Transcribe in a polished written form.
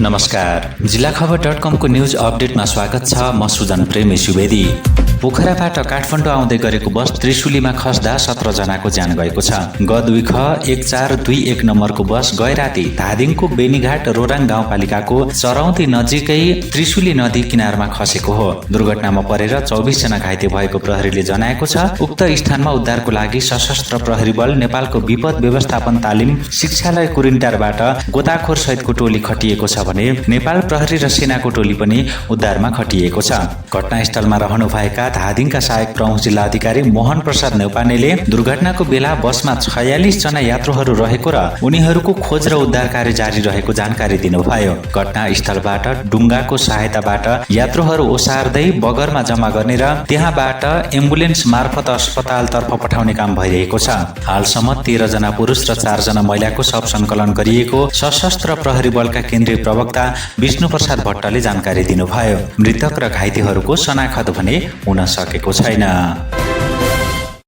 नमस्कार, जिल्लाखबर.com को न्यूज अपडेटमा स्वागत छ। म सुजन प्रेमी सुवेदी। पोखराबाट काठमाडौँ आउँदै गरेको बस त्रिशुलीमा खस्दा 17 जनाको ज्यान गएको छ। गदुख 1421 नम्बरको बस गैराती धादिङको बेनीघाट रोराङ गाउँपालिकाको चरौती नजिकै त्रिशुली नदी किनारमा खसेको हो। दुर्घटनामा परेर 24 जना घाइते भएको प्रहरीले जनाएको छ। उक्त स्थानमा उद्धारको लागि सशस्त्र प्रहरी बल, नेपालको विपद व्यवस्थापन तालिम शिक्षालय कुरिन्टारबाट गोताखोर सहितको टोली खटिएको छ भने नेपाल प्रहरी र सेनाको टोली पनि उद्धारमा खटिएको छ। घटनास्थलमा रहनुभएका धादिङका सहायक प्रमुख जिल्ला अधिकारी मोहन प्रसाद नेउपानेले दुर्घटनाको बेला बसमा 46 जना यात्रुहरू रहेको र उनीहरूको खोज र उद्धार कार्य जारी रहेको जानकारी दिनुभयो। घटनास्थलबाट डुङ्गाको सहायताबाट यात्रुहरू ओसार्दै बगरमा जम्मा गर्ने र त्यहाँबाट एम्बुलेन्स मार्फत अस्पतालतर्फ पठाउने काम भइरहेको छ। हालसम्म 13 जना पुरुष र 4 जना महिलाको शव संकलन गरिएको सशस्त्र प्रहरी बलका केन्द्रीय प्रवक्ता विष्णु प्रसाद भट्टले जानकारी दिनुभयो। मृतक र घाइतेहरूको शनाखत भने हुन सकेको छैन।